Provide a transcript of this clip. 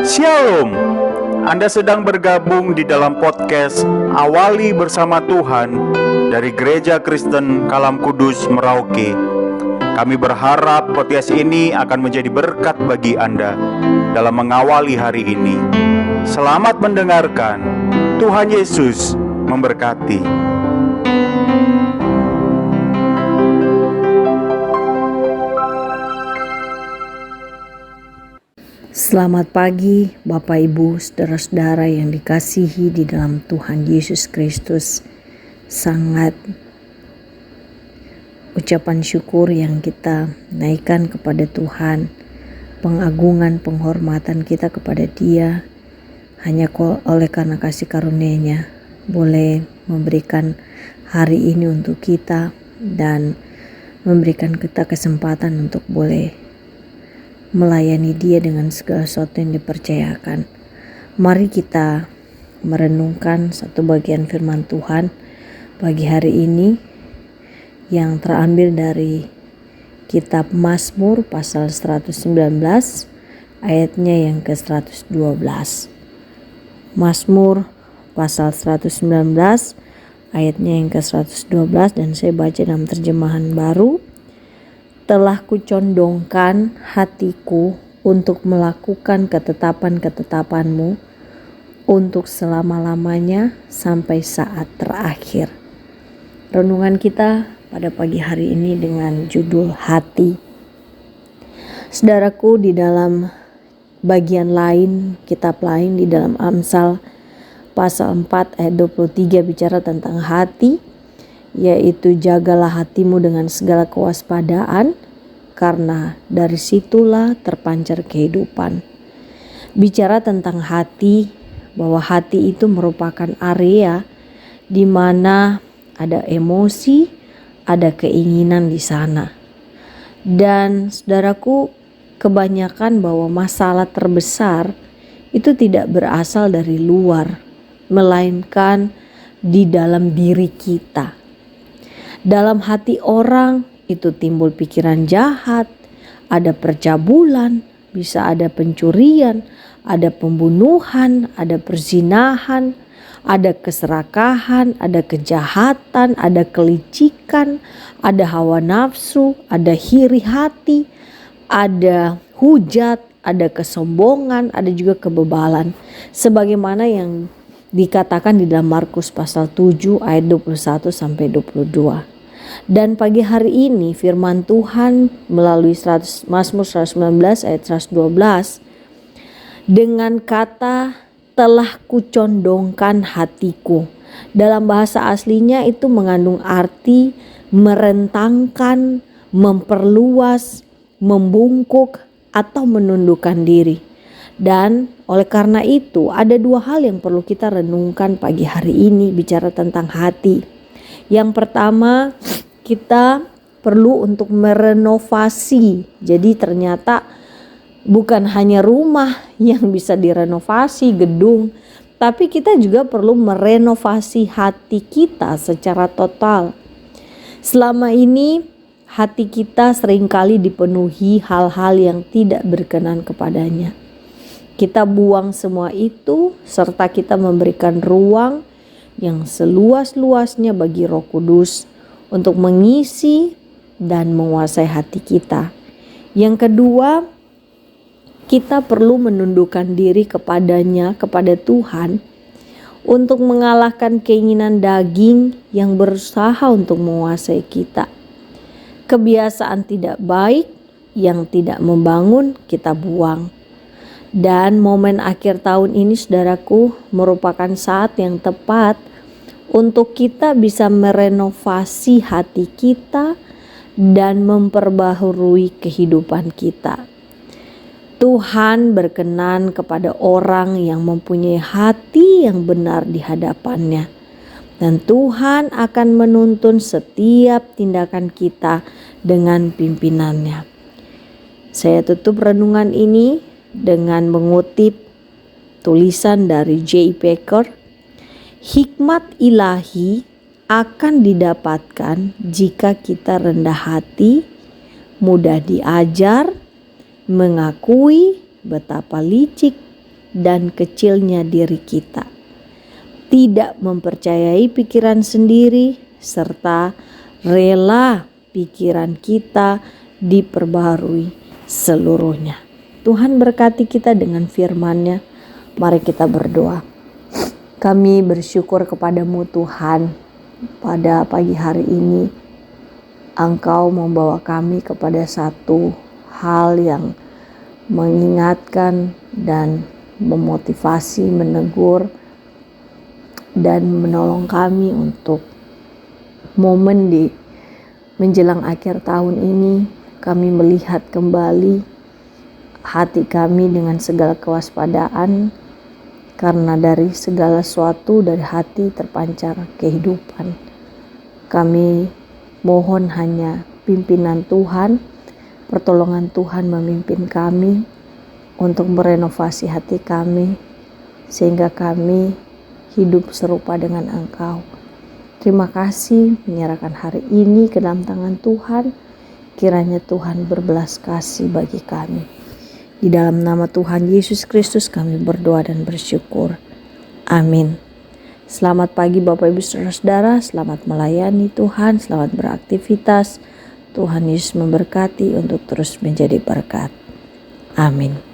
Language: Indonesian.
Shalom. Anda sedang bergabung di dalam podcast Awali Bersama Tuhan dari Gereja Kristen Kalam Kudus Merauke. Kami berharap podcast ini akan menjadi berkat bagi Anda dalam mengawali hari ini. Selamat mendengarkan. Tuhan Yesus memberkati. Selamat pagi Bapak Ibu saudara-saudara yang dikasihi di dalam Tuhan Yesus Kristus. Sangat ucapan syukur yang kita naikkan kepada Tuhan, pengagungan, penghormatan kita kepada Dia hanya oleh karena kasih karunia-Nya boleh memberikan hari ini untuk kita dan memberikan kita kesempatan untuk boleh melayani Dia dengan segala sesuatu yang dipercayakan. Mari kita merenungkan satu bagian firman Tuhan pagi hari ini yang terambil dari kitab Mazmur pasal 119 ayatnya yang ke-112. Mazmur pasal 119 ayatnya yang ke-112 dan saya baca dalam terjemahan baru. Telah kucondongkan hatiku untuk melakukan ketetapan-ketetapanmu untuk selama-lamanya sampai saat terakhir. Renungan kita pada pagi hari ini dengan judul hati. Saudaraku, di dalam bagian lain, kitab lain di dalam Amsal pasal 4 ayat 23 bicara tentang hati, yaitu jagalah hatimu dengan segala kewaspadaan, karena dari situlah terpancar kehidupan. Bicara tentang hati, bahwa hati itu merupakan area di mana ada emosi, ada keinginan di sana. Dan saudaraku, kebanyakan bahwa masalah terbesar itu tidak berasal dari luar, melainkan di dalam diri kita. Dalam hati orang itu timbul pikiran jahat, ada percabulan, bisa ada pencurian, ada pembunuhan, ada perzinahan, ada keserakahan, ada kejahatan, ada kelicikan, ada hawa nafsu, ada iri hati, ada hujat, ada kesombongan, ada juga kebebalan. Sebagaimana yang dikatakan di dalam Markus pasal 7 ayat 21 sampai 22. Dan pagi hari ini firman Tuhan melalui Mazmur 119 ayat 112 dengan kata telah kucondongkan hatiku. Dalam bahasa aslinya itu mengandung arti merentangkan, memperluas, membungkuk atau menundukkan diri. Dan oleh karena itu ada dua hal yang perlu kita renungkan pagi hari ini bicara tentang hati. Yang pertama, kita perlu untuk merenovasi. Jadi ternyata bukan hanya rumah yang bisa direnovasi, gedung, tapi kita juga perlu merenovasi hati kita secara total. Selama ini hati kita seringkali dipenuhi hal-hal yang tidak berkenan kepadanya. Kita buang semua itu serta kita memberikan ruang yang seluas-luasnya bagi Roh Kudus untuk mengisi dan menguasai hati kita. Yang kedua, kita perlu menundukkan diri kepadanya, kepada Tuhan, untuk mengalahkan keinginan daging yang berusaha untuk menguasai kita. Kebiasaan tidak baik yang tidak membangun kita buang. Dan momen akhir tahun ini saudaraku merupakan saat yang tepat untuk kita bisa merenovasi hati kita dan memperbaharui kehidupan kita. Tuhan berkenan kepada orang yang mempunyai hati yang benar di hadapannya. Dan Tuhan akan menuntun setiap tindakan kita dengan pimpinannya. Saya tutup renungan ini dengan mengutip tulisan dari J. Packer. Hikmat ilahi akan didapatkan jika kita rendah hati, mudah diajar, mengakui betapa licik dan kecilnya diri kita, tidak mempercayai pikiran sendiri, serta rela pikiran kita diperbaharui seluruhnya. Tuhan berkati kita dengan firman-Nya. Mari kita berdoa. Kami bersyukur kepadamu Tuhan, pada pagi hari ini Engkau membawa kami kepada satu hal yang mengingatkan dan memotivasi, menegur, dan menolong kami untuk momen di menjelang akhir tahun ini. Kami melihat kembali hati kami dengan segala kewaspadaan, karena dari segala sesuatu dari hati terpancar kehidupan. Kami mohon hanya pimpinan Tuhan, pertolongan Tuhan memimpin kami untuk merenovasi hati kami, sehingga kami hidup serupa dengan Engkau. Terima kasih, menyerahkan hari ini ke dalam tangan Tuhan. Kiranya Tuhan berbelas kasih bagi kami. Di dalam nama Tuhan Yesus Kristus kami berdoa dan bersyukur. Amin. Selamat pagi Bapak Ibu Saudara-saudara, selamat melayani Tuhan, selamat beraktivitas. Tuhan Yesus memberkati untuk terus menjadi berkat. Amin.